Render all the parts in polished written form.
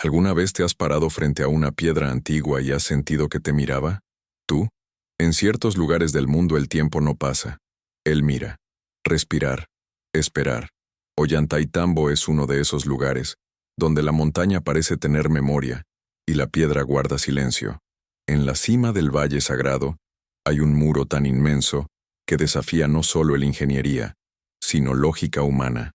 ¿Alguna vez te has parado frente a una piedra antigua y has sentido que te miraba? ¿Tú? En ciertos lugares del mundo el tiempo no pasa. Él mira. Respirar. Esperar. Ollantaytambo es uno de esos lugares, donde la montaña parece tener memoria, y la piedra guarda silencio. En la cima del valle sagrado, hay un muro tan inmenso, que desafía no solo el ingeniería, sino lógica humana.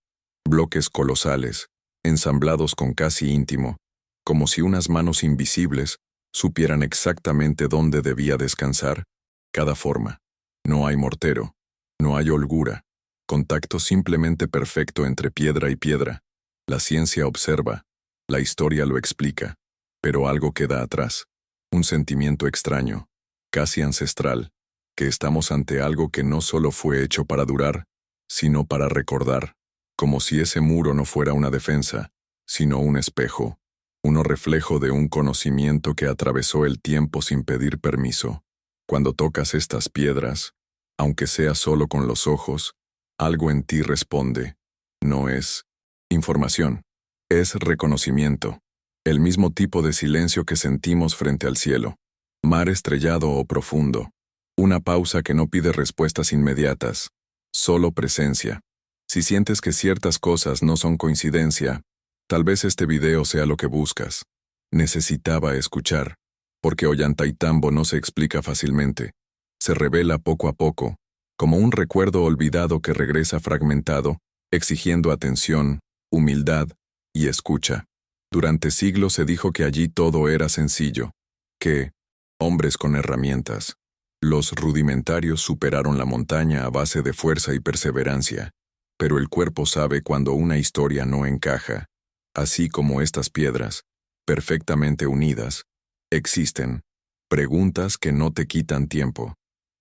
Bloques colosales, ensamblados con casi íntimo, como si unas manos invisibles supieran exactamente dónde debía descansar cada forma. No hay mortero, no hay holgura, contacto simplemente perfecto entre piedra y piedra. La ciencia observa, la historia lo explica, pero algo queda atrás, un sentimiento extraño, casi ancestral, que estamos ante algo que no solo fue hecho para durar, sino para recordar, como si ese muro no fuera una defensa, sino un espejo, uno reflejo de un conocimiento que atravesó el tiempo sin pedir permiso. Cuando tocas estas piedras, aunque sea solo con los ojos, algo en ti responde. No es información, es reconocimiento. El mismo tipo de silencio que sentimos frente al cielo. Mar estrellado o profundo. Una pausa que no pide respuestas inmediatas, solo presencia. Si sientes que ciertas cosas no son coincidencia, tal vez este video sea lo que buscas. Necesitaba escuchar, porque Ollantaytambo no se explica fácilmente. Se revela poco a poco, como un recuerdo olvidado que regresa fragmentado, exigiendo atención, humildad y escucha. Durante siglos se dijo que allí todo era sencillo, que hombres con herramientas. Los rudimentarios superaron la montaña a base de fuerza y perseverancia, pero el cuerpo sabe cuando una historia no encaja, así como estas piedras, perfectamente unidas, existen preguntas que no te quitan tiempo.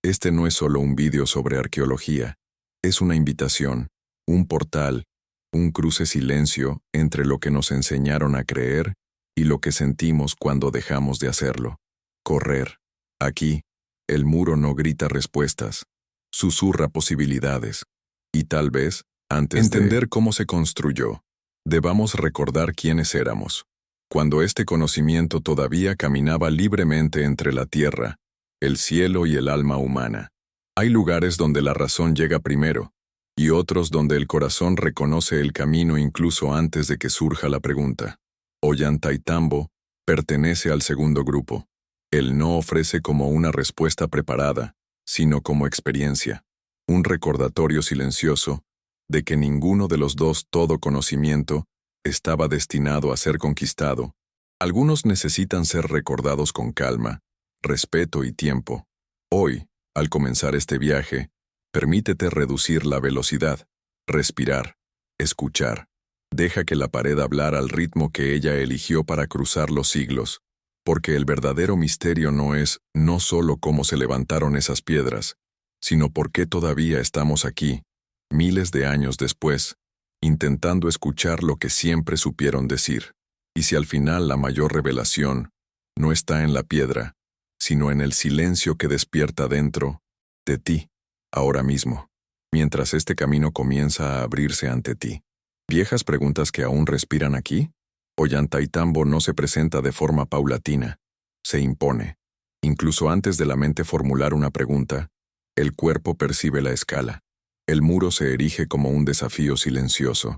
Este no es solo un vídeo sobre arqueología, es una invitación, un portal, un cruce silencio entre lo que nos enseñaron a creer y lo que sentimos cuando dejamos de hacerlo. Correr. Aquí, el muro no grita respuestas, susurra posibilidades. Y tal vez, antes de entender cómo se construyó, debamos recordar quiénes éramos. Cuando este conocimiento todavía caminaba libremente entre la tierra, el cielo y el alma humana. Hay lugares donde la razón llega primero, y otros donde el corazón reconoce el camino incluso antes de que surja la pregunta. Ollantaytambo pertenece al segundo grupo. Él no ofrece como una respuesta preparada, sino como experiencia, un recordatorio silencioso de que ninguno de los dos todo conocimiento estaba destinado a ser conquistado. Algunos necesitan ser recordados con calma, respeto y tiempo. Hoy, al comenzar este viaje, permítete reducir la velocidad, respirar, escuchar. Deja que la pared hablar al ritmo que ella eligió para cruzar los siglos, porque el verdadero misterio no solo cómo se levantaron esas piedras, sino por qué todavía estamos aquí, miles de años después, intentando escuchar lo que siempre supieron decir. Y si al final la mayor revelación no está en la piedra, sino en el silencio que despierta dentro de ti, ahora mismo, mientras este camino comienza a abrirse ante ti. ¿Viejas preguntas que aún respiran aquí? Ollantaytambo no se presenta de forma paulatina, se impone. Incluso antes de la mente formular una pregunta, el cuerpo percibe la escala. El muro se erige como un desafío silencioso,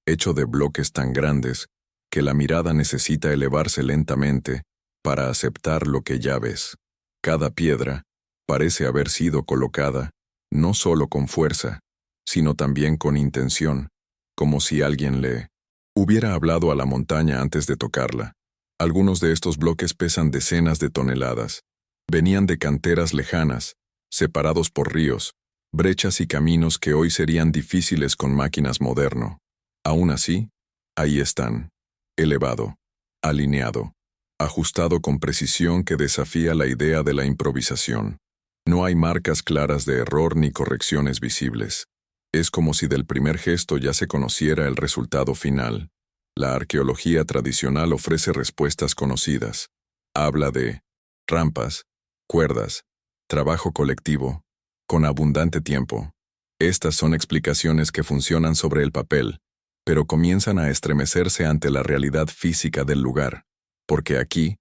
hecho de bloques tan grandes que la mirada necesita elevarse lentamente para aceptar lo que ya ves. Cada piedra parece haber sido colocada, no solo con fuerza, sino también con intención, como si alguien le hubiera hablado a la montaña antes de tocarla. Algunos de estos bloques pesan decenas de toneladas. Venían de canteras lejanas, separados por ríos, brechas y caminos que hoy serían difíciles con máquinas moderno. Aún así, ahí están, elevado, alineado, ajustado con precisión que desafía la idea de la improvisación. No hay marcas claras de error ni correcciones visibles. Es como si del primer gesto ya se conociera el resultado final. La arqueología tradicional ofrece respuestas conocidas. Habla de rampas, cuerdas, trabajo colectivo, con abundante tiempo. Estas son explicaciones que funcionan sobre el papel, pero comienzan a estremecerse ante la realidad física del lugar, porque aquí,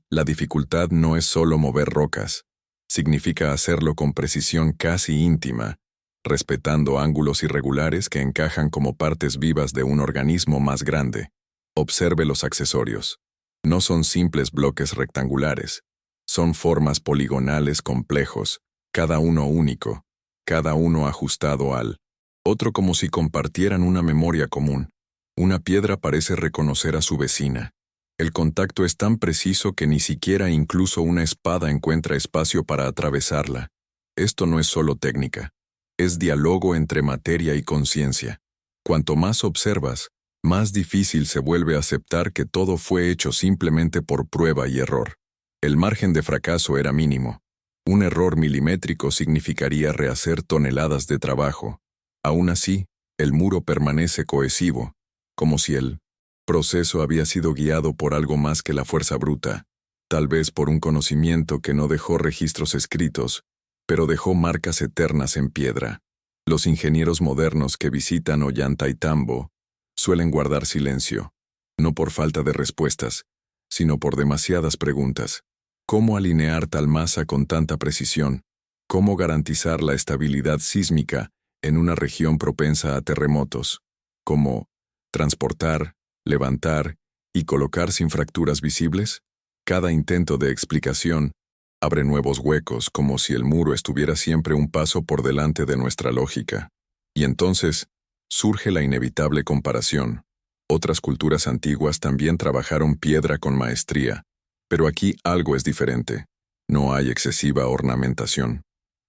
la dificultad no es solo mover rocas, significa hacerlo con precisión casi íntima, respetando ángulos irregulares que encajan como partes vivas de un organismo más grande. Observe los accesorios. No son simples bloques rectangulares, son formas poligonales complejos, cada uno único, cada uno ajustado al otro como si compartieran una memoria común. Una piedra parece reconocer a su vecina. El contacto es tan preciso que ni siquiera incluso una espada encuentra espacio para atravesarla. Esto no es solo técnica, es diálogo entre materia y conciencia. Cuanto más observas, más difícil se vuelve aceptar que todo fue hecho simplemente por prueba y error. El margen de fracaso era mínimo. Un error milimétrico significaría rehacer toneladas de trabajo. Aún así, el muro permanece cohesivo, como si el proceso había sido guiado por algo más que la fuerza bruta, tal vez por un conocimiento que no dejó registros escritos, pero dejó marcas eternas en piedra. Los ingenieros modernos que visitan Ollantaytambo suelen guardar silencio, no por falta de respuestas, sino por demasiadas preguntas. ¿Cómo alinear tal masa con tanta precisión? ¿Cómo garantizar la estabilidad sísmica en una región propensa a terremotos? ¿Cómo transportar, levantar y colocar sin fracturas visibles? Cada intento de explicación abre nuevos huecos, como si el muro estuviera siempre un paso por delante de nuestra lógica. Y entonces surge la inevitable comparación. Otras culturas antiguas también trabajaron piedra con maestría, pero aquí algo es diferente. No hay excesiva ornamentación.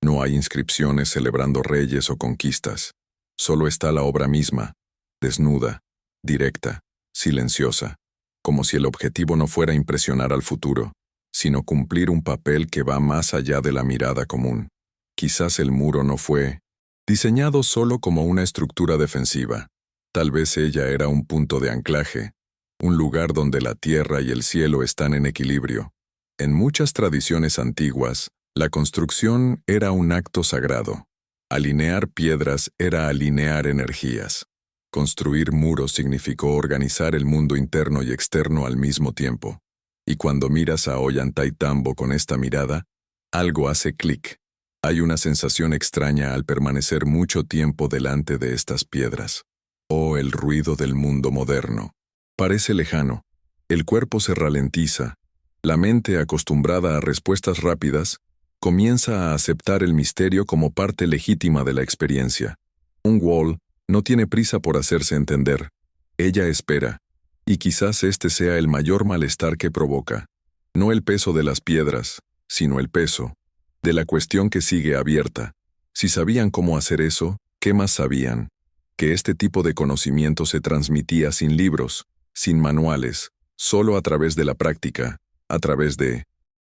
No hay inscripciones celebrando reyes o conquistas. Solo está la obra misma, desnuda, directa, silenciosa, como si el objetivo no fuera impresionar al futuro, sino cumplir un papel que va más allá de la mirada común. Quizás el muro no fue diseñado solo como una estructura defensiva. Tal vez ella era un punto de anclaje, un lugar donde la tierra y el cielo están en equilibrio. En muchas tradiciones antiguas, la construcción era un acto sagrado. Alinear piedras era alinear energías. Construir muros significó organizar el mundo interno y externo al mismo tiempo. Y cuando miras a Ollantaytambo con esta mirada, algo hace clic. Hay una sensación extraña al permanecer mucho tiempo delante de estas piedras. Oh, el ruido del mundo moderno. Parece lejano. El cuerpo se ralentiza. La mente, acostumbrada a respuestas rápidas, comienza a aceptar el misterio como parte legítima de la experiencia. Un wall no tiene prisa por hacerse entender. Ella espera. Y quizás este sea el mayor malestar que provoca. No el peso de las piedras, sino el peso de la cuestión que sigue abierta. Si sabían cómo hacer eso, ¿qué más sabían? Que este tipo de conocimiento se transmitía sin libros, sin manuales, solo a través de la práctica, a través de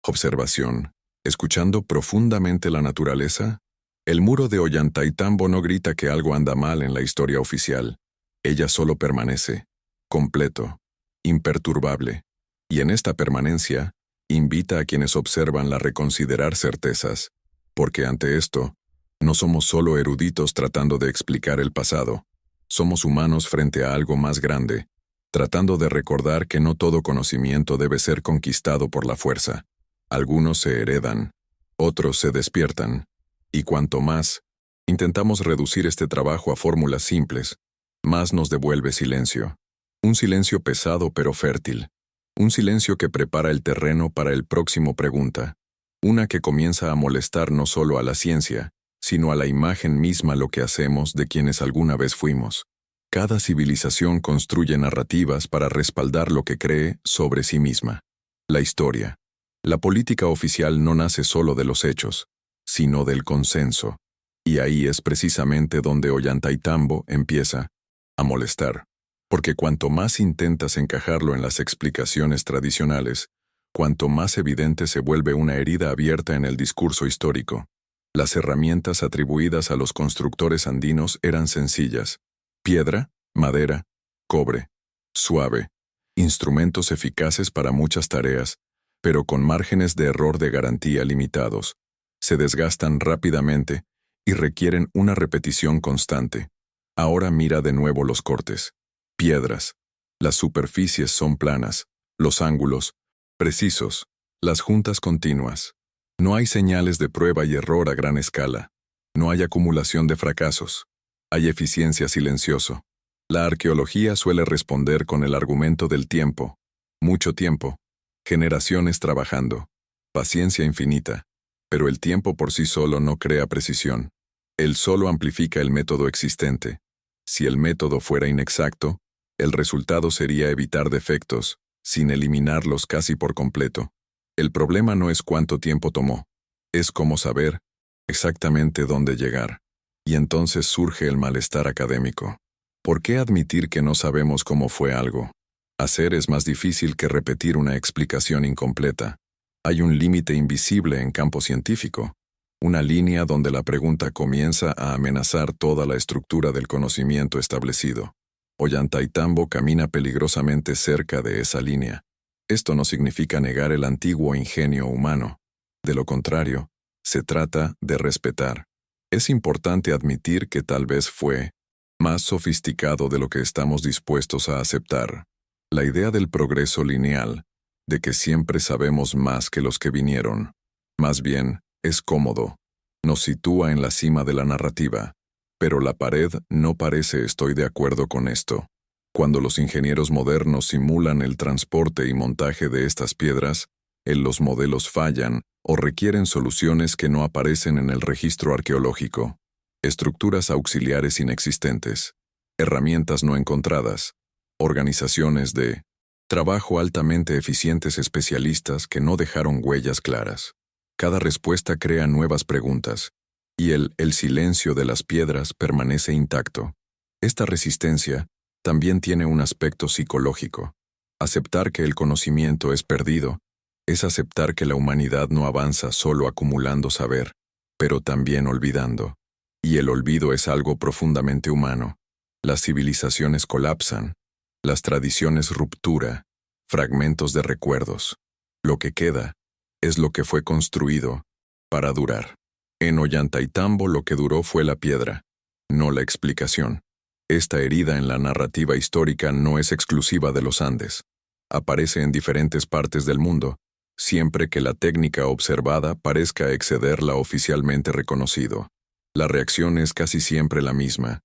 observación, escuchando profundamente la naturaleza. El muro de Ollantaytambo no grita que algo anda mal en la historia oficial. Ella solo permanece, completo, imperturbable, y en esta permanencia, invita a quienes observan a reconsiderar certezas, porque ante esto, no somos solo eruditos tratando de explicar el pasado, somos humanos frente a algo más grande, tratando de recordar que no todo conocimiento debe ser conquistado por la fuerza. Algunos se heredan, otros se despiertan, y cuanto más intentamos reducir este trabajo a fórmulas simples, más nos devuelve silencio. Un silencio pesado pero fértil. Un silencio que prepara el terreno para el próximo pregunta. Una que comienza a molestar no solo a la ciencia, sino a la imagen misma lo que hacemos de quienes alguna vez fuimos. Cada civilización construye narrativas para respaldar lo que cree sobre sí misma. La historia. La política oficial no nace solo de los hechos, sino del consenso. Y ahí es precisamente donde Ollantaytambo empieza a molestar. Porque cuanto más intentas encajarlo en las explicaciones tradicionales, cuanto más evidente se vuelve una herida abierta en el discurso histórico. Las herramientas atribuidas a los constructores andinos eran sencillas: piedra, madera, cobre, suave, instrumentos eficaces para muchas tareas, pero con márgenes de error de garantía limitados. Se desgastan rápidamente y requieren una repetición constante. Ahora mira de nuevo los cortes. Piedras. Las superficies son planas, los ángulos, precisos, las juntas continuas. No hay señales de prueba y error a gran escala. No hay acumulación de fracasos. Hay eficiencia silencioso. La arqueología suele responder con el argumento del tiempo. Mucho tiempo. Generaciones trabajando. Paciencia infinita. Pero el tiempo por sí solo no crea precisión. Él solo amplifica el método existente. Si el método fuera inexacto, el resultado sería evitar defectos, sin eliminarlos casi por completo. El problema no es cuánto tiempo tomó, es cómo saber exactamente dónde llegar. Y entonces surge el malestar académico. ¿Por qué admitir que no sabemos cómo fue algo? Hacer es más difícil que repetir una explicación incompleta. Hay un límite invisible en campo científico, una línea donde la pregunta comienza a amenazar toda la estructura del conocimiento establecido. Ollantaytambo camina peligrosamente cerca de esa línea. Esto no significa negar el antiguo ingenio humano. De lo contrario, se trata de respetar. Es importante admitir que tal vez fue más sofisticado de lo que estamos dispuestos a aceptar. La idea del progreso lineal, de que siempre sabemos más que los que vinieron, más bien, es cómodo. Nos sitúa en la cima de la narrativa. Pero la pared no parece estoy de acuerdo con esto. Cuando los ingenieros modernos simulan el transporte y montaje de estas piedras, los modelos fallan o requieren soluciones que no aparecen en el registro arqueológico. Estructuras auxiliares inexistentes, herramientas no encontradas, organizaciones de trabajo altamente eficientes especialistas que no dejaron huellas claras. Cada respuesta crea nuevas preguntas, y el silencio de las piedras permanece intacto. Esta resistencia también tiene un aspecto psicológico. Aceptar que el conocimiento es perdido es aceptar que la humanidad no avanza solo acumulando saber, pero también olvidando. Y el olvido es algo profundamente humano. Las civilizaciones colapsan, las tradiciones ruptura, fragmentos de recuerdos. Lo que queda es lo que fue construido para durar. En Ollantaytambo lo que duró fue la piedra, no la explicación. Esta herida en la narrativa histórica no es exclusiva de los Andes. Aparece en diferentes partes del mundo, siempre que la técnica observada parezca exceder la oficialmente reconocido. La reacción es casi siempre la misma: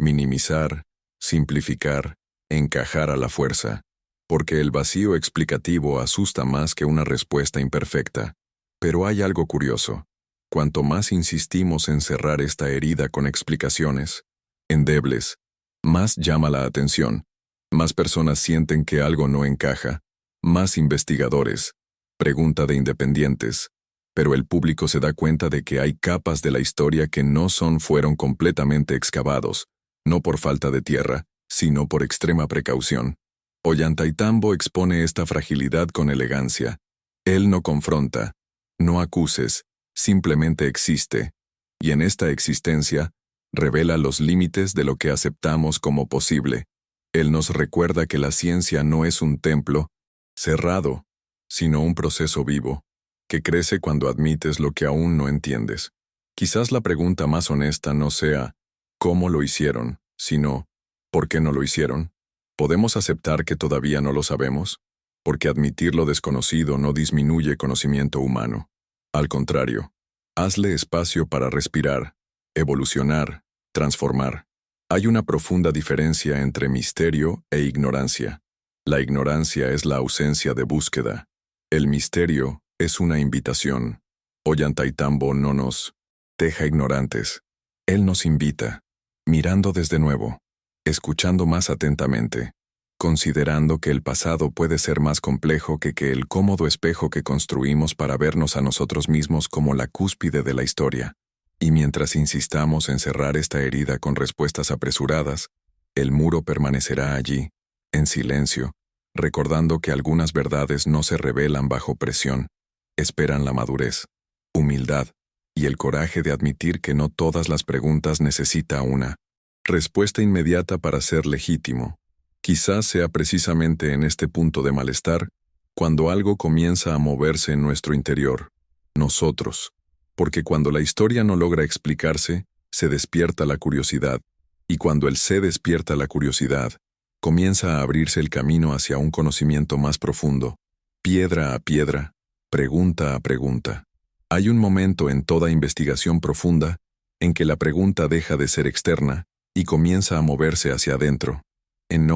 minimizar, simplificar, encajar a la fuerza, porque el vacío explicativo asusta más que una respuesta imperfecta. Pero hay algo curioso. Cuanto más insistimos en cerrar esta herida con explicaciones endebles, más llama la atención, más personas sienten que algo no encaja, más investigadores, pregunta de independientes, pero el público se da cuenta de que hay capas de la historia que no fueron completamente excavados, no por falta de tierra, sino por extrema precaución. Ollantaytambo expone esta fragilidad con elegancia. Él no confronta, no acuses, simplemente existe, y en esta existencia, revela los límites de lo que aceptamos como posible. Él nos recuerda que la ciencia no es un templo cerrado, sino un proceso vivo, que crece cuando admites lo que aún no entiendes. Quizás la pregunta más honesta no sea ¿cómo lo hicieron?, sino ¿por qué no lo hicieron? ¿Podemos aceptar que todavía no lo sabemos? Porque admitir lo desconocido no disminuye conocimiento humano. Al contrario, hazle espacio para respirar, evolucionar, transformar. Hay una profunda diferencia entre misterio e ignorancia. La ignorancia es la ausencia de búsqueda. El misterio es una invitación. Ollantaytambo no nos deja ignorantes. Él nos invita, mirando desde nuevo, escuchando más atentamente, considerando que el pasado puede ser más complejo que el cómodo espejo que construimos para vernos a nosotros mismos como la cúspide de la historia. Y mientras insistamos en cerrar esta herida con respuestas apresuradas, el muro permanecerá allí, en silencio, recordando que algunas verdades no se revelan bajo presión, esperan la madurez, humildad y el coraje de admitir que no todas las preguntas necesitan una respuesta inmediata para ser legítimo. Quizás sea precisamente en este punto de malestar cuando algo comienza a moverse en nuestro interior, nosotros, porque cuando la historia no logra explicarse, se despierta la curiosidad, Y cuando el sé despierta la curiosidad, comienza a abrirse el camino hacia un conocimiento más profundo, piedra a piedra, pregunta a pregunta. Hay un momento en toda investigación profunda en que la pregunta deja de ser externa y comienza a moverse hacia adentro. En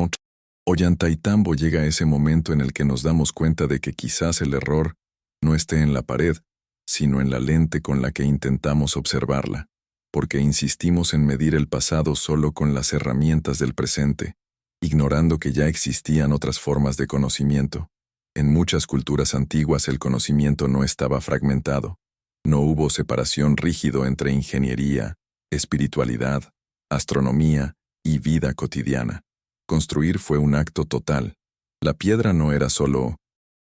Ollantaytambo llega ese momento en el que nos damos cuenta de que quizás el error no esté en la pared, sino en la lente con la que intentamos observarla, porque insistimos en medir el pasado solo con las herramientas del presente, ignorando que ya existían otras formas de conocimiento. En muchas culturas antiguas el conocimiento no estaba fragmentado. No hubo separación rígido entre ingeniería, espiritualidad, astronomía y vida cotidiana. Construir fue un acto total. La piedra no era solo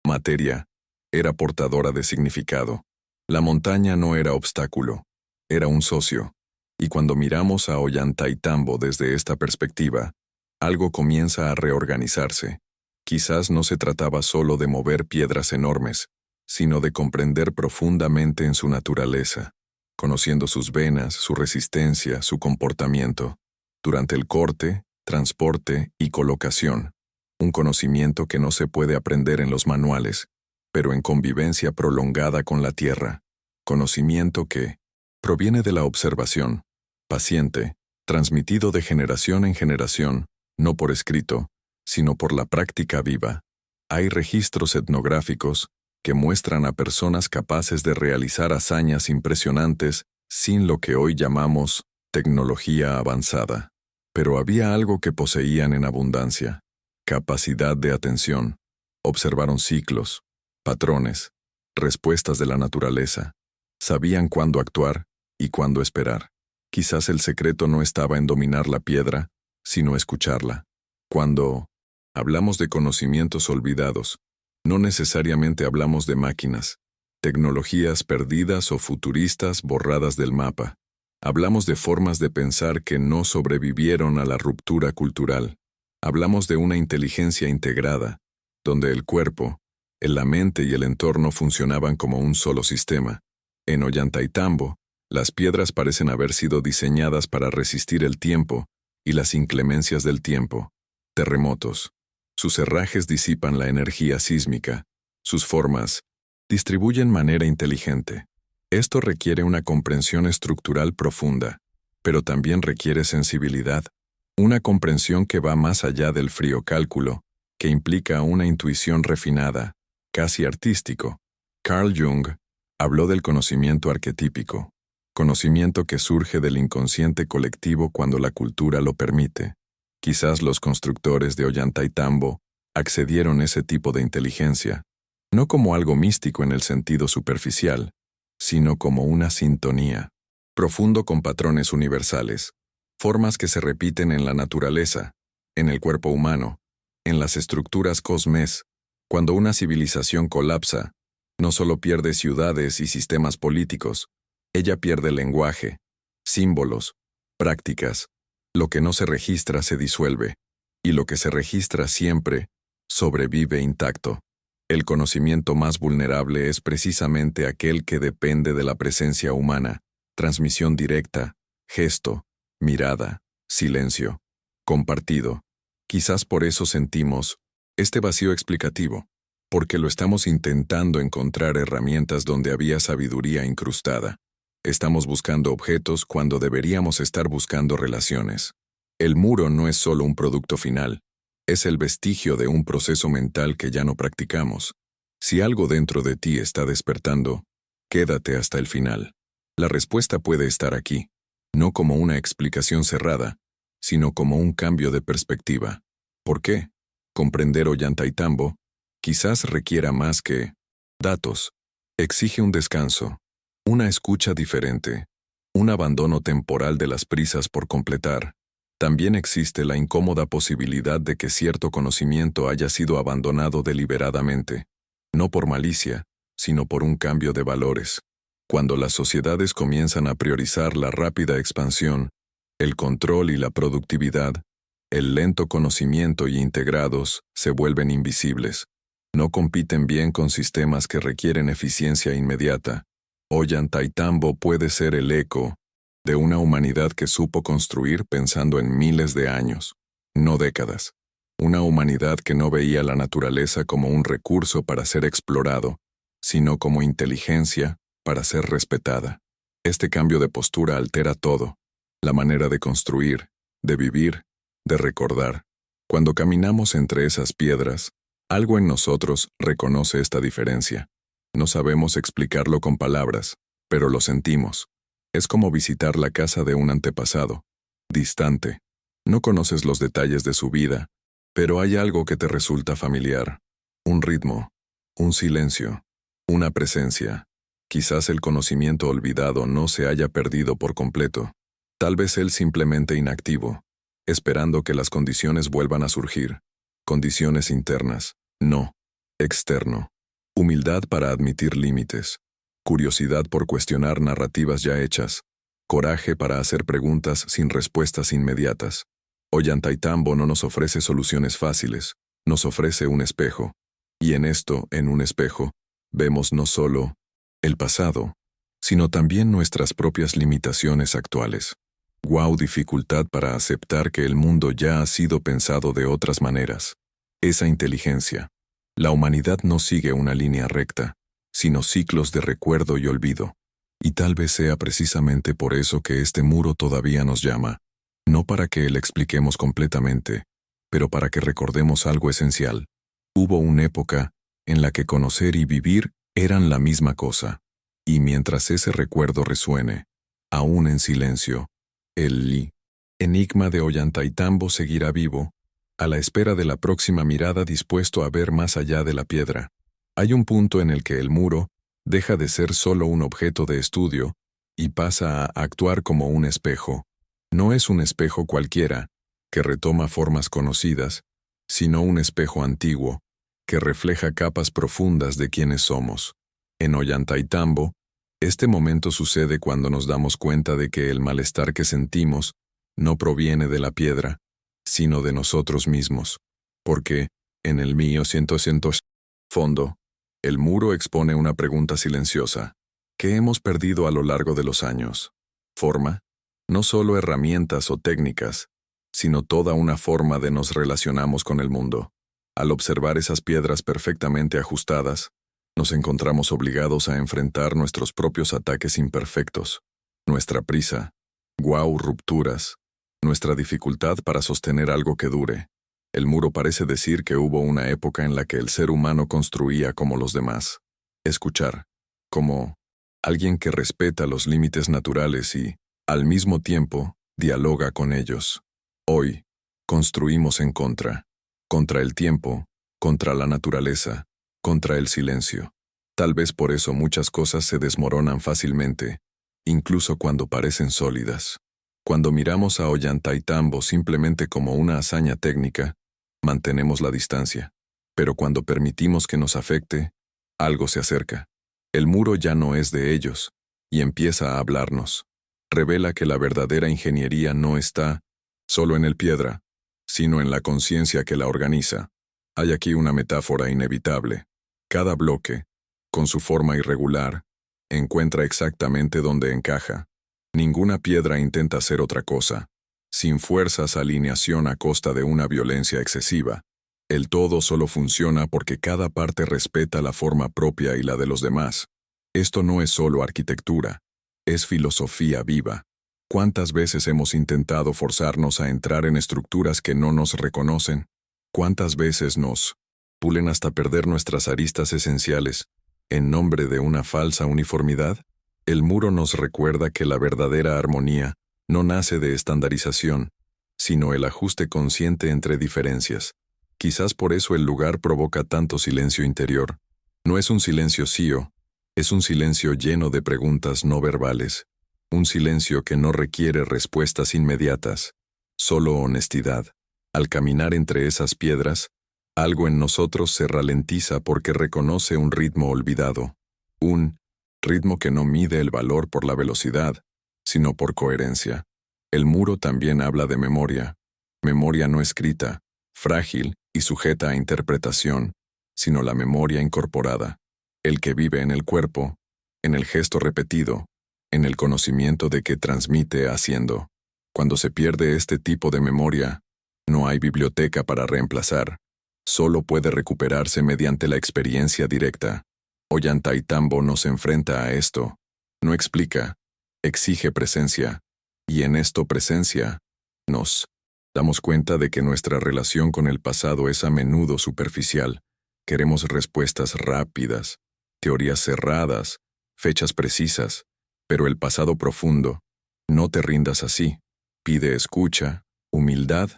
materia, era portadora de significado. La montaña no era obstáculo, era un socio. Y cuando miramos a Ollantaytambo desde esta perspectiva, algo comienza a reorganizarse. Quizás no se trataba solo de mover piedras enormes, sino de comprender profundamente en su naturaleza, conociendo sus venas, su resistencia, su comportamiento, durante el corte, transporte y colocación. Un conocimiento que no se puede aprender en los manuales, pero en convivencia prolongada con la tierra. Conocimiento que proviene de la observación, paciente, transmitido de generación en generación, no por escrito, sino por la práctica viva. Hay registros etnográficos que muestran a personas capaces de realizar hazañas impresionantes sin lo que hoy llamamos tecnología avanzada. Pero había algo que poseían en abundancia: capacidad de atención. Observaron ciclos, patrones, respuestas de la naturaleza. Sabían cuándo actuar y cuándo esperar. Quizás el secreto no estaba en dominar la piedra, sino escucharla. Cuando hablamos de conocimientos olvidados, no necesariamente hablamos de máquinas, tecnologías perdidas o futuristas borradas del mapa. Hablamos de formas de pensar que no sobrevivieron a la ruptura cultural. Hablamos de una inteligencia integrada, donde el cuerpo, la mente y el entorno funcionaban como un solo sistema. En Ollantaytambo, las piedras parecen haber sido diseñadas para resistir el tiempo y las inclemencias del tiempo. Terremotos. Sus herrajes disipan la energía sísmica. Sus formas distribuyen manera inteligente. Esto requiere una comprensión estructural profunda, pero también requiere sensibilidad, una comprensión que va más allá del frío cálculo, que implica una intuición refinada, casi artístico. Carl Jung habló del conocimiento arquetípico, conocimiento que surge del inconsciente colectivo cuando la cultura lo permite. Quizás los constructores de Ollantaytambo accedieron a ese tipo de inteligencia, no como algo místico en el sentido superficial, sino como una sintonía, profundo con patrones universales, formas que se repiten en la naturaleza, en el cuerpo humano, en las estructuras cosmés. Cuando una civilización colapsa, no solo pierde ciudades y sistemas políticos, ella pierde lenguaje, símbolos, prácticas. Lo que no se registra se disuelve, y lo que se registra siempre sobrevive intacto. El conocimiento más vulnerable es precisamente aquel que depende de la presencia humana, transmisión directa, gesto, mirada, silencio, compartido. Quizás por eso sentimos este vacío explicativo, porque lo estamos intentando encontrar herramientas donde había sabiduría incrustada. Estamos buscando objetos cuando deberíamos estar buscando relaciones. El muro no es solo un producto final, es el vestigio de un proceso mental que ya no practicamos. Si algo dentro de ti está despertando, quédate hasta el final. La respuesta puede estar aquí, no como una explicación cerrada, sino como un cambio de perspectiva. ¿Por qué? Comprender Ollantaytambo quizás requiera más que datos. Exige un descanso, una escucha diferente, un abandono temporal de las prisas por completar. También existe la incómoda posibilidad de que cierto conocimiento haya sido abandonado deliberadamente, no por malicia, sino por un cambio de valores. Cuando las sociedades comienzan a priorizar la rápida expansión, el control y la productividad, el lento conocimiento y integrados se vuelven invisibles. No compiten bien con sistemas que requieren eficiencia inmediata. Ollantaytambo puede ser el eco de una humanidad que supo construir pensando en miles de años, no décadas. Una humanidad que no veía la naturaleza como un recurso para ser explorado, sino como inteligencia para ser respetada. Este cambio de postura altera todo, la manera de construir, de vivir, de recordar. Cuando caminamos entre esas piedras, algo en nosotros reconoce esta diferencia. No sabemos explicarlo con palabras, pero lo sentimos. Es como visitar la casa de un antepasado, distante. No conoces los detalles de su vida, pero hay algo que te resulta familiar. Un ritmo, un silencio, una presencia. Quizás el conocimiento olvidado no se haya perdido por completo. Tal vez él simplemente inactivo, esperando que las condiciones vuelvan a surgir. Condiciones internas, no, externo. Humildad para admitir límites. Curiosidad por cuestionar narrativas ya hechas. Coraje para hacer preguntas sin respuestas inmediatas. Ollantaytambo no nos ofrece soluciones fáciles, nos ofrece un espejo. Y en esto, en un espejo, vemos no solo el pasado, sino también nuestras propias limitaciones actuales. Guau, dificultad para aceptar que el mundo ya ha sido pensado de otras maneras. Esa inteligencia. La humanidad no sigue una línea recta, sino ciclos de recuerdo y olvido. Y tal vez sea precisamente por eso que este muro todavía nos llama. No para que le expliquemos completamente, pero para que recordemos algo esencial. Hubo una época en la que conocer y vivir eran la misma cosa. Y mientras ese recuerdo resuene, aún en silencio, el enigma de Ollantaytambo seguirá vivo, a la espera de la próxima mirada dispuesto a ver más allá de la piedra. Hay un punto en el que el muro deja de ser solo un objeto de estudio y pasa a actuar como un espejo. No es un espejo cualquiera, que retoma formas conocidas, sino un espejo antiguo, que refleja capas profundas de quienes somos. En Ollantaytambo, este momento sucede cuando nos damos cuenta de que el malestar que sentimos no proviene de la piedra, sino de nosotros mismos. Porque, en el mío fondo, el muro expone una pregunta silenciosa. ¿Qué hemos perdido a lo largo de los años? Forma, no solo herramientas o técnicas, sino toda una forma de nos relacionamos con el mundo. Al observar esas piedras perfectamente ajustadas, nos encontramos obligados a enfrentar nuestros propios ataques imperfectos, nuestra prisa, rupturas, nuestra dificultad para sostener algo que dure. El muro parece decir que hubo una época en la que el ser humano construía como los demás. Escuchar, como alguien que respeta los límites naturales y, al mismo tiempo, dialoga con ellos. Hoy, construimos en contra el tiempo, contra la naturaleza, contra el silencio. Tal vez por eso muchas cosas se desmoronan fácilmente, incluso cuando parecen sólidas. Cuando miramos a Ollantaytambo simplemente como una hazaña técnica, mantenemos la distancia. Pero cuando permitimos que nos afecte, algo se acerca. El muro ya no es de ellos, y empieza a hablarnos. Revela que la verdadera ingeniería no está solo en el piedra, sino en la conciencia que la organiza. Hay aquí una metáfora inevitable. Cada bloque, con su forma irregular, encuentra exactamente donde encaja. Ninguna piedra intenta hacer otra cosa, sin fuerzas alineación a costa de una violencia excesiva. El todo solo funciona porque cada parte respeta la forma propia y la de los demás. Esto no es solo arquitectura, es filosofía viva. ¿Cuántas veces hemos intentado forzarnos a entrar en estructuras que no nos reconocen? ¿Cuántas veces nos pulen hasta perder nuestras aristas esenciales, en nombre de una falsa uniformidad? El muro nos recuerda que la verdadera armonía no nace de estandarización, sino el ajuste consciente entre diferencias. Quizás por eso el lugar provoca tanto silencio interior. No es un silencio vacío, es un silencio lleno de preguntas no verbales, un silencio que no requiere respuestas inmediatas, solo honestidad. Al caminar entre esas piedras, algo en nosotros se ralentiza porque reconoce un ritmo olvidado, un ritmo que no mide el valor por la velocidad, sino por coherencia. El muro también habla de memoria no escrita, frágil y sujeta a interpretación, sino la memoria incorporada, el que vive en el cuerpo, en el gesto repetido, en el conocimiento de que transmite haciendo. Cuando se pierde este tipo de memoria, no hay biblioteca para reemplazar. Solo puede recuperarse mediante la experiencia directa. Ollantaytambo nos enfrenta a esto. No explica, exige presencia. Y en esto presencia, nos damos cuenta de que nuestra relación con el pasado es a menudo superficial. Queremos respuestas rápidas, teorías cerradas, fechas precisas, pero el pasado profundo, no te rindas así. Pide escucha, humildad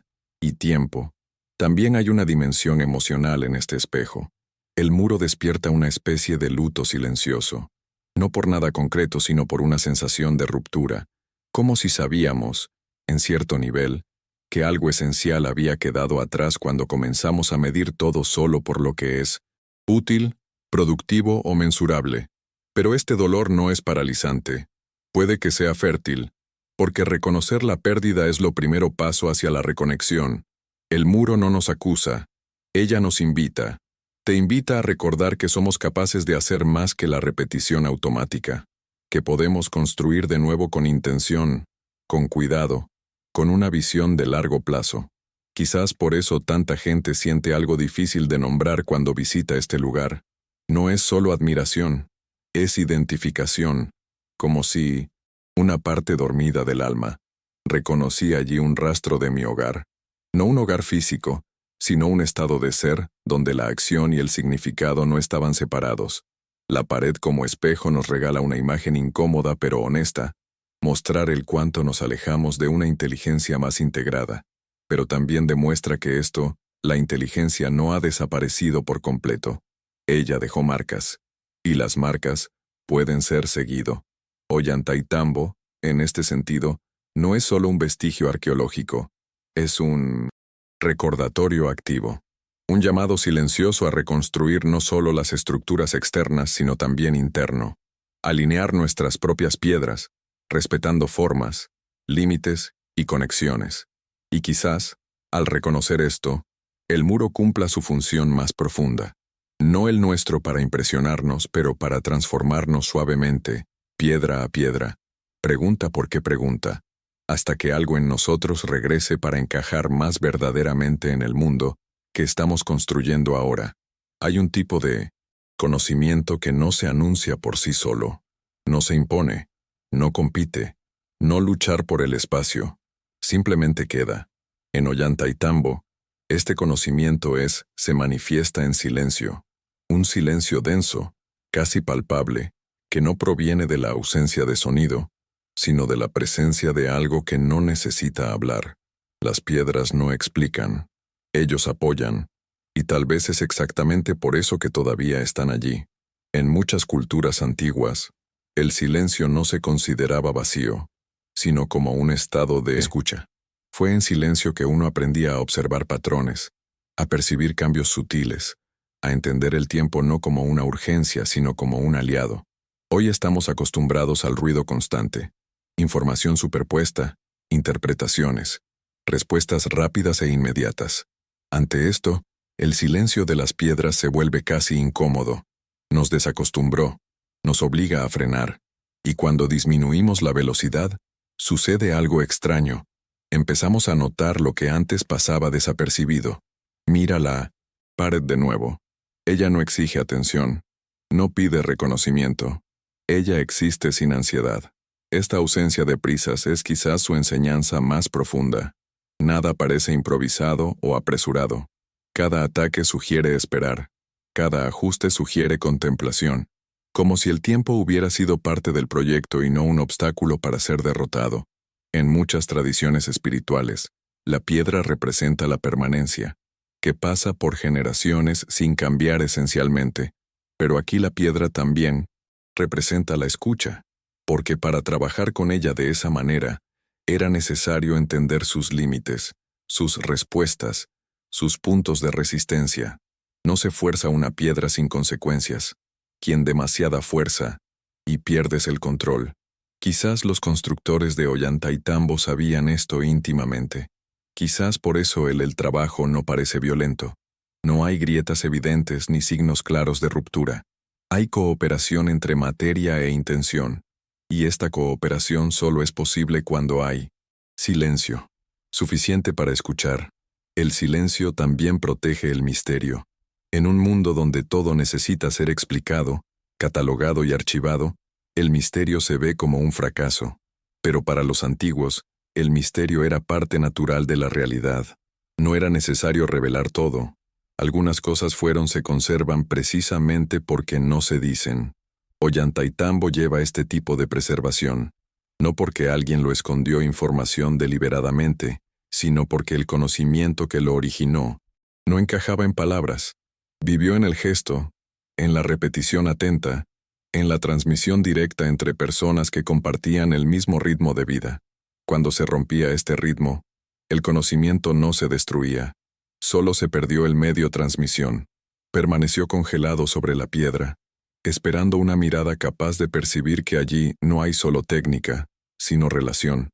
y tiempo. También hay una dimensión emocional en este espejo. El muro despierta una especie de luto silencioso, no por nada concreto, sino por una sensación de ruptura, como si sabíamos, en cierto nivel, que algo esencial había quedado atrás cuando comenzamos a medir todo solo por lo que es útil, productivo o mensurable. Pero este dolor no es paralizante. Puede que sea fértil, porque reconocer la pérdida es lo primero paso hacia la reconexión. El muro no nos acusa, ella nos invita. Te invita a recordar que somos capaces de hacer más que la repetición automática, que podemos construir de nuevo con intención, con cuidado, con una visión de largo plazo. Quizás por eso tanta gente siente algo difícil de nombrar cuando visita este lugar. No es solo admiración, es identificación, como si una parte dormida del alma. Reconocí allí un rastro de mi hogar. No un hogar físico, sino un estado de ser donde la acción y el significado no estaban separados. La pared como espejo nos regala una imagen incómoda pero honesta, mostrar el cuánto nos alejamos de una inteligencia más integrada. Pero también demuestra que la inteligencia no ha desaparecido por completo. Ella dejó marcas, y las marcas pueden ser seguido. Ollantaytambo, en este sentido, no es solo un vestigio arqueológico, es un recordatorio activo, un llamado silencioso a reconstruir no solo las estructuras externas, sino también interno, alinear nuestras propias piedras, respetando formas, límites y conexiones. Y quizás, al reconocer esto, el muro cumpla su función más profunda. No el nuestro para impresionarnos, pero para transformarnos suavemente, piedra a piedra, pregunta por qué pregunta, hasta que algo en nosotros regrese para encajar más verdaderamente en el mundo que estamos construyendo ahora. Hay un tipo de conocimiento que no se anuncia por sí solo, no se impone, no compite, no luchar por el espacio, simplemente queda. En Ollantaytambo, este conocimiento se manifiesta en silencio, un silencio denso, casi palpable, que no proviene de la ausencia de sonido, sino de la presencia de algo que no necesita hablar. Las piedras no explican, ellos apoyan, y tal vez es exactamente por eso que todavía están allí. En muchas culturas antiguas, el silencio no se consideraba vacío, sino como un estado de escucha. Fue en silencio que uno aprendía a observar patrones, a percibir cambios sutiles, a entender el tiempo no como una urgencia, sino como un aliado. Hoy estamos acostumbrados al ruido constante, información superpuesta, interpretaciones, respuestas rápidas e inmediatas. Ante esto, el silencio de las piedras se vuelve casi incómodo. Nos desacostumbró, nos obliga a frenar, y cuando disminuimos la velocidad, sucede algo extraño. Empezamos a notar lo que antes pasaba desapercibido. Mira la pared de nuevo. Ella no exige atención, no pide reconocimiento. Ella existe sin ansiedad. Esta ausencia de prisas es quizás su enseñanza más profunda. Nada parece improvisado o apresurado. Cada ataque sugiere esperar. Cada ajuste sugiere contemplación. Como si el tiempo hubiera sido parte del proyecto y no un obstáculo para ser derrotado. En muchas tradiciones espirituales, la piedra representa la permanencia, que pasa por generaciones sin cambiar esencialmente. Pero aquí la piedra también representa la escucha, porque para trabajar con ella de esa manera, era necesario entender sus límites, sus respuestas, sus puntos de resistencia. No se fuerza una piedra sin consecuencias. Quien demasiada fuerza, y pierdes el control. Quizás los constructores de Ollantaytambo sabían esto íntimamente. Quizás por eso el trabajo no parece violento. No hay grietas evidentes ni signos claros de ruptura. Hay cooperación entre materia e intención. Y esta cooperación solo es posible cuando hay silencio, suficiente para escuchar. El silencio también protege el misterio. En un mundo donde todo necesita ser explicado, catalogado y archivado, el misterio se ve como un fracaso. Pero para los antiguos, el misterio era parte natural de la realidad. No era necesario revelar todo. Algunas cosas se conservan precisamente porque no se dicen. Ollantaytambo lleva este tipo de preservación, no porque alguien lo escondió información deliberadamente, sino porque el conocimiento que lo originó no encajaba en palabras. Vivió en el gesto, en la repetición atenta, en la transmisión directa entre personas que compartían el mismo ritmo de vida. Cuando se rompía este ritmo, el conocimiento no se destruía, solo se perdió el medio transmisión. Permaneció congelado sobre la piedra, esperando una mirada capaz de percibir que allí no hay solo técnica, sino relación.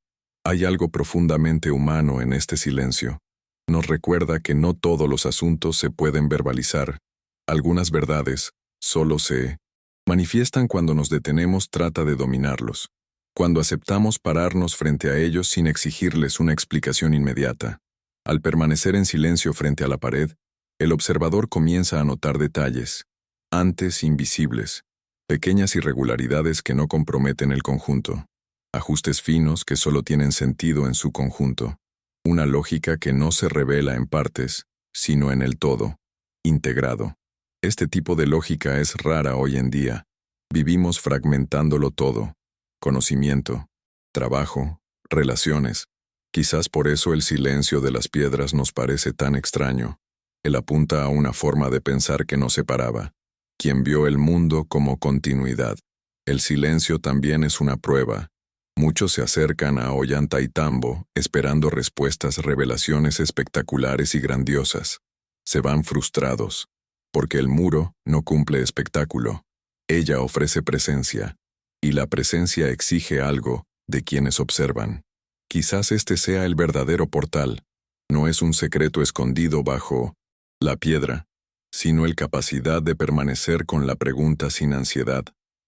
Hay algo profundamente humano en este silencio. Nos recuerda que no todos los asuntos se pueden verbalizar. Algunas verdades solo se manifiestan cuando nos detenemos trata de dominarlos, cuando aceptamos pararnos frente a ellos sin exigirles una explicación inmediata. Al permanecer en silencio frente a la pared, el observador comienza a notar detalles, antes invisibles, pequeñas irregularidades que no comprometen el conjunto, ajustes finos que solo tienen sentido en su conjunto, una lógica que no se revela en partes, sino en el todo, integrado. Este tipo de lógica es rara hoy en día. Vivimos fragmentándolo todo: conocimiento, trabajo, relaciones. Quizás por eso el silencio de las piedras nos parece tan extraño. Él apunta a una forma de pensar que nos separaba, quien vio el mundo como continuidad. El silencio también es una prueba. Muchos se acercan a Ollantaytambo esperando respuestas, revelaciones espectaculares y grandiosas. Se van frustrados, porque el muro no cumple espectáculo. Ella ofrece presencia, y la presencia exige algo de quienes observan. Quizás este sea el verdadero portal. No es un secreto escondido bajo la piedra, sino la capacidad de permanecer con la pregunta sin ansiedad.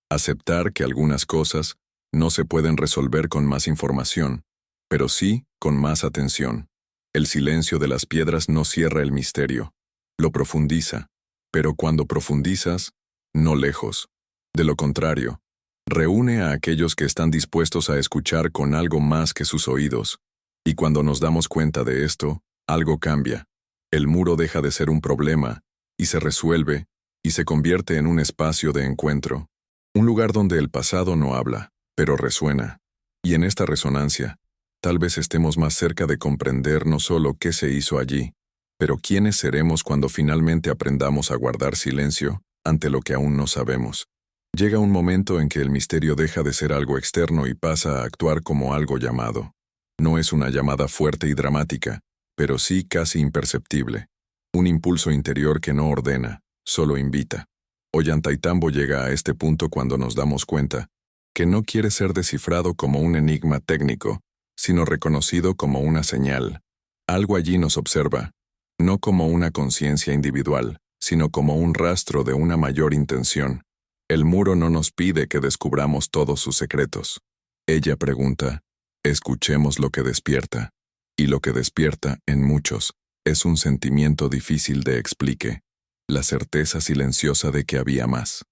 Aceptar que algunas cosas no se pueden resolver con más información, pero sí con más atención. El silencio de las piedras no cierra el misterio, lo profundiza, pero cuando profundizas, no lejos. De lo contrario, reúne a aquellos que están dispuestos a escuchar con algo más que sus oídos. Y cuando nos damos cuenta de esto, algo cambia. El muro deja de ser un problema, y se resuelve, y se convierte en un espacio de encuentro. Un lugar donde el pasado no habla, pero resuena. Y en esta resonancia, tal vez estemos más cerca de comprender no solo qué se hizo allí, pero quiénes seremos cuando finalmente aprendamos a guardar silencio ante lo que aún no sabemos. Llega un momento en que el misterio deja de ser algo externo y pasa a actuar como algo llamado. No es una llamada fuerte y dramática, pero sí casi imperceptible. Un impulso interior que no ordena, solo invita. Ollantaytambo llega a este punto cuando nos damos cuenta que no quiere ser descifrado como un enigma técnico, sino reconocido como una señal. Algo allí nos observa, no como una conciencia individual, sino como un rastro de una mayor intención. El muro no nos pide que descubramos todos sus secretos. Ella pregunta, escuchemos lo que despierta. Y lo que despierta, en muchos, es un sentimiento difícil de explique. La certeza silenciosa de que había más.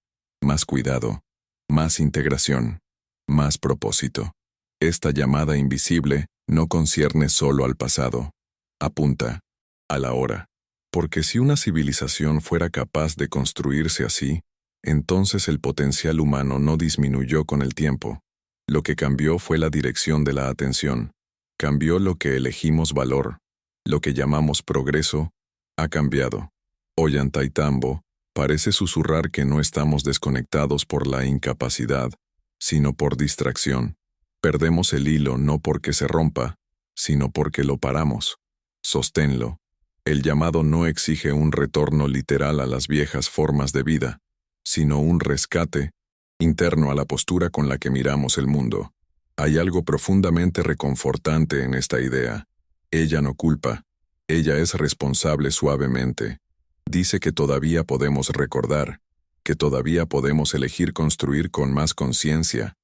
Más cuidado, más integración, más propósito. Esta llamada invisible no concierne solo al pasado. Apunta a la hora. Porque si una civilización fuera capaz de construirse así, entonces el potencial humano no disminuyó con el tiempo. Lo que cambió fue la dirección de la atención. Cambió lo que elegimos valor. Lo que llamamos progreso ha cambiado. Ollantaytambo parece susurrar que no estamos desconectados por la incapacidad, sino por distracción. Perdemos el hilo no porque se rompa, sino porque lo paramos. Sosténlo. El llamado no exige un retorno literal a las viejas formas de vida, sino un rescate interno a la postura con la que miramos el mundo. Hay algo profundamente reconfortante en esta idea. Ella no culpa, ella es responsable suavemente. Dice que todavía podemos recordar, que todavía podemos elegir construir con más conciencia,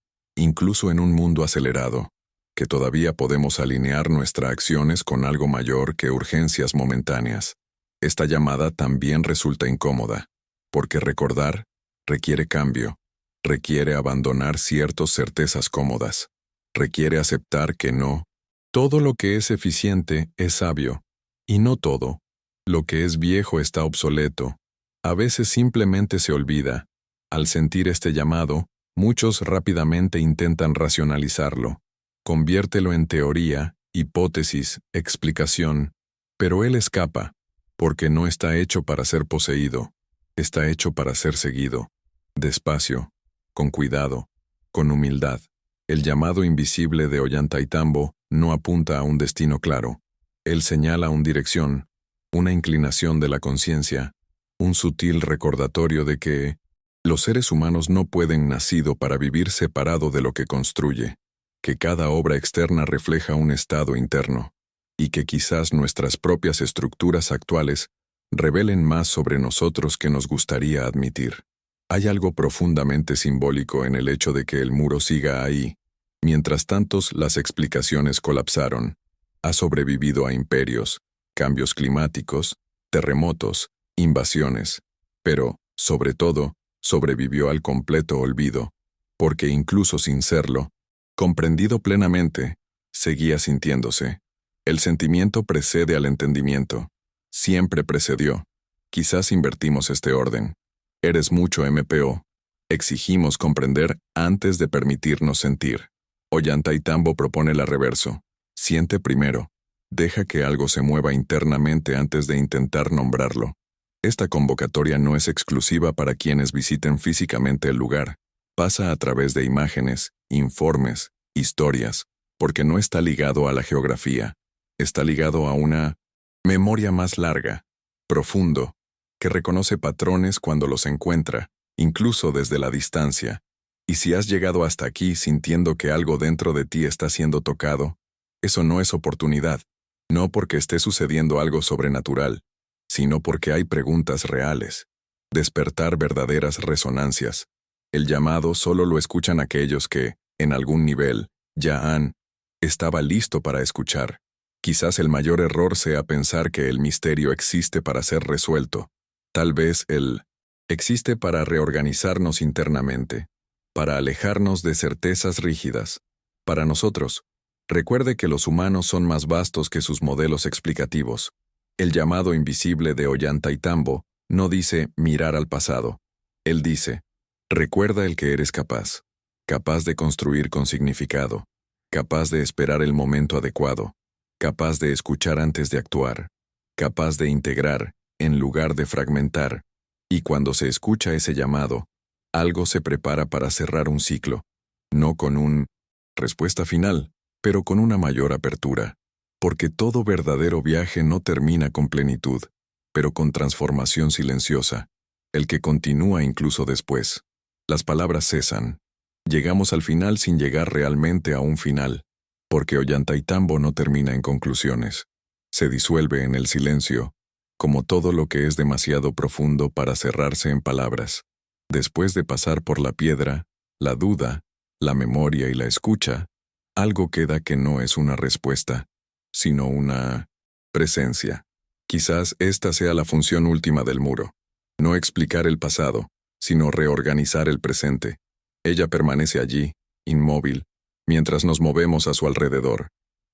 incluso en un mundo acelerado, que todavía podemos alinear nuestras acciones con algo mayor que urgencias momentáneas. Esta llamada también resulta incómoda, porque recordar requiere cambio, requiere abandonar ciertas certezas cómodas, requiere aceptar que no todo lo que es eficiente es sabio, y no todo lo que es viejo está obsoleto. A veces simplemente se olvida. Al sentir este llamado, muchos rápidamente intentan racionalizarlo. Conviértelo en teoría, hipótesis, explicación, pero él escapa, porque no está hecho para ser poseído, está hecho para ser seguido, despacio, con cuidado, con humildad. El llamado invisible de Ollantaytambo no apunta a un destino claro. Él señala una dirección, una inclinación de la conciencia, un sutil recordatorio de que los seres humanos no pueden nacido para vivir separado de lo que construye, que cada obra externa refleja un estado interno, y que quizás nuestras propias estructuras actuales revelen más sobre nosotros que nos gustaría admitir. Hay algo profundamente simbólico en el hecho de que el muro siga ahí. Mientras tantos, las explicaciones colapsaron. Ha sobrevivido a imperios, cambios climáticos, terremotos, invasiones, pero, sobre todo, sobrevivió al completo olvido, porque incluso sin serlo, comprendido plenamente, seguía sintiéndose. El sentimiento precede al entendimiento. Siempre precedió. Quizás invertimos este orden. Eres mucho MPO. Exigimos comprender antes de permitirnos sentir. Ollantaytambo propone la reverso. Siente primero. Deja que algo se mueva internamente antes de intentar nombrarlo. Esta convocatoria no es exclusiva para quienes visiten físicamente el lugar. Pasa a través de imágenes, informes, historias, porque no está ligado a la geografía. Está ligado a una memoria más larga, profundo, que reconoce patrones cuando los encuentra, incluso desde la distancia. Y si has llegado hasta aquí sintiendo que algo dentro de ti está siendo tocado, eso no es oportunidad, no porque esté sucediendo algo sobrenatural, sino porque hay preguntas reales. Despertar verdaderas resonancias. El llamado solo lo escuchan aquellos que, en algún nivel, estaba listo para escuchar. Quizás el mayor error sea pensar que el misterio existe para ser resuelto. Tal vez existe para reorganizarnos internamente, para alejarnos de certezas rígidas. Para nosotros, recuerde que los humanos son más vastos que sus modelos explicativos. El llamado invisible de Ollantaytambo no dice mirar al pasado. Él dice, recuerda el que eres capaz, capaz de construir con significado, capaz de esperar el momento adecuado, capaz de escuchar antes de actuar, capaz de integrar, en lugar de fragmentar, y cuando se escucha ese llamado, algo se prepara para cerrar un ciclo, no con una respuesta final, pero con una mayor apertura, porque todo verdadero viaje no termina con plenitud, pero con transformación silenciosa, el que continúa incluso después. Las palabras cesan. Llegamos al final sin llegar realmente a un final, porque Ollantaytambo no termina en conclusiones. Se disuelve en el silencio, como todo lo que es demasiado profundo para cerrarse en palabras. Después de pasar por la piedra, la duda, la memoria y la escucha, algo queda que no es una respuesta, sino una presencia. Quizás esta sea la función última del muro. No explicar el pasado, sino reorganizar el presente. Ella permanece allí, inmóvil, mientras nos movemos a su alrededor.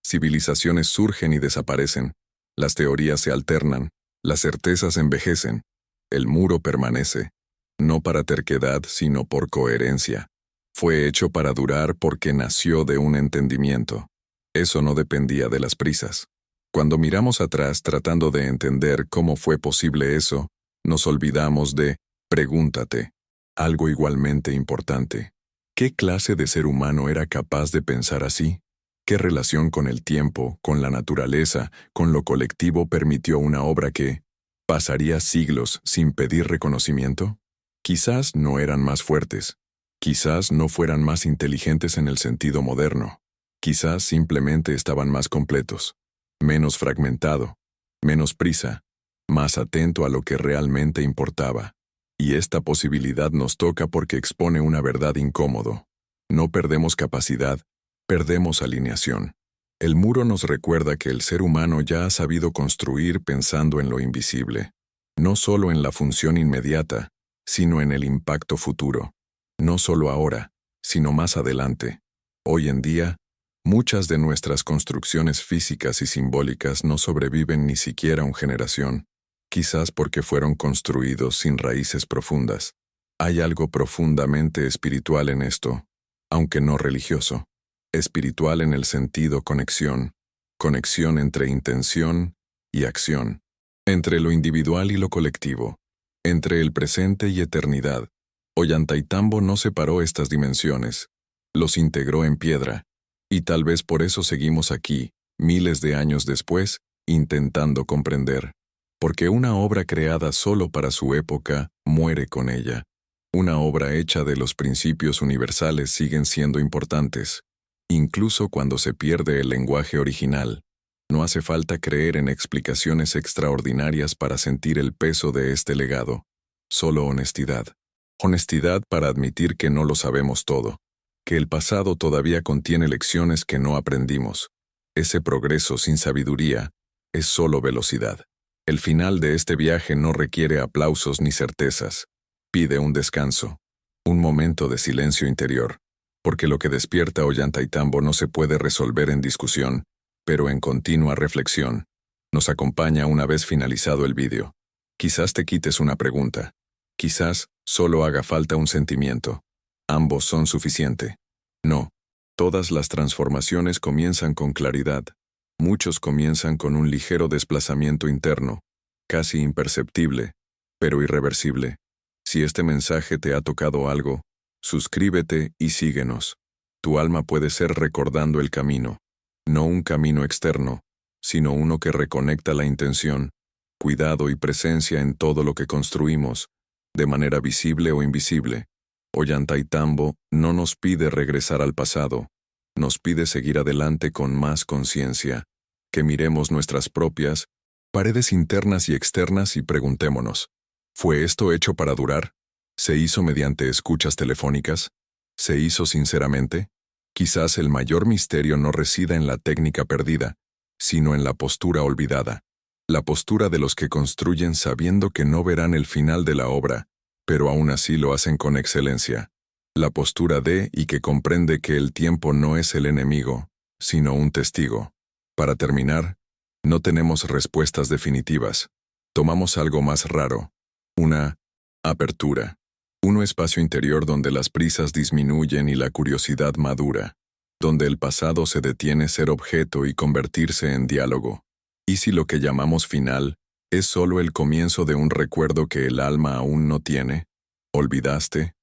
Civilizaciones surgen y desaparecen. Las teorías se alternan. Las certezas envejecen. El muro permanece. No para terquedad, sino por coherencia. Fue hecho para durar porque nació de un entendimiento. Eso no dependía de las prisas. Cuando miramos atrás tratando de entender cómo fue posible eso, nos olvidamos de, pregúntate, algo igualmente importante. ¿Qué clase de ser humano era capaz de pensar así? ¿Qué relación con el tiempo, con la naturaleza, con lo colectivo permitió una obra que pasaría siglos sin pedir reconocimiento? Quizás no eran más fuertes. Quizás no fueran más inteligentes en el sentido moderno. Quizás simplemente estaban más completos, menos fragmentado, menos prisa, más atento a lo que realmente importaba. Y esta posibilidad nos toca porque expone una verdad incómodo. No perdemos capacidad, perdemos alineación. El muro nos recuerda que el ser humano ya ha sabido construir pensando en lo invisible, no solo en la función inmediata, sino en el impacto futuro. No solo ahora, sino más adelante. Hoy en día, muchas de nuestras construcciones físicas y simbólicas no sobreviven ni siquiera una generación, quizás porque fueron construidos sin raíces profundas. Hay algo profundamente espiritual en esto, aunque no religioso. Espiritual en el sentido conexión entre intención y acción, entre lo individual y lo colectivo, entre el presente y eternidad. Ollantaytambo no separó estas dimensiones, los integró en piedra, y tal vez por eso seguimos aquí, miles de años después, intentando comprender. Porque una obra creada solo para su época muere con ella. Una obra hecha de los principios universales siguen siendo importantes, incluso cuando se pierde el lenguaje original. No hace falta creer en explicaciones extraordinarias para sentir el peso de este legado. Solo honestidad. Honestidad para admitir que no lo sabemos todo, que el pasado todavía contiene lecciones que no aprendimos. Ese progreso sin sabiduría es solo velocidad. El final de este viaje no requiere aplausos ni certezas. Pide un descanso, un momento de silencio interior, porque lo que despierta Ollantaytambo no se puede resolver en discusión, pero en continua reflexión. Nos acompaña una vez finalizado el vídeo. Quizás te quites una pregunta. Quizás solo haga falta un sentimiento. Ambos son suficiente. No. Todas las transformaciones comienzan con claridad. Muchos comienzan con un ligero desplazamiento interno, casi imperceptible, pero irreversible. Si este mensaje te ha tocado algo, suscríbete y síguenos. Tu alma puede ser recordando el camino. No un camino externo, sino uno que reconecta la intención, cuidado y presencia en todo lo que construimos, de manera visible o invisible. Ollantaytambo no nos pide regresar al pasado, nos pide seguir adelante con más conciencia, que miremos nuestras propias paredes internas y externas y preguntémonos, ¿fue esto hecho para durar? ¿Se hizo mediante escuchas telefónicas? ¿Se hizo sinceramente? Quizás el mayor misterio no resida en la técnica perdida, sino en la postura olvidada. La postura de los que construyen sabiendo que no verán el final de la obra, pero aún así lo hacen con excelencia. La postura de y que comprende que el tiempo no es el enemigo, sino un testigo. Para terminar, no tenemos respuestas definitivas. Tomamos algo más raro. Una apertura. Un espacio interior donde las prisas disminuyen y la curiosidad madura. Donde el pasado se detiene ser objeto y convertirse en diálogo. ¿Y si lo que llamamos final es solo el comienzo de un recuerdo que el alma aún no tiene? ¿Olvidaste?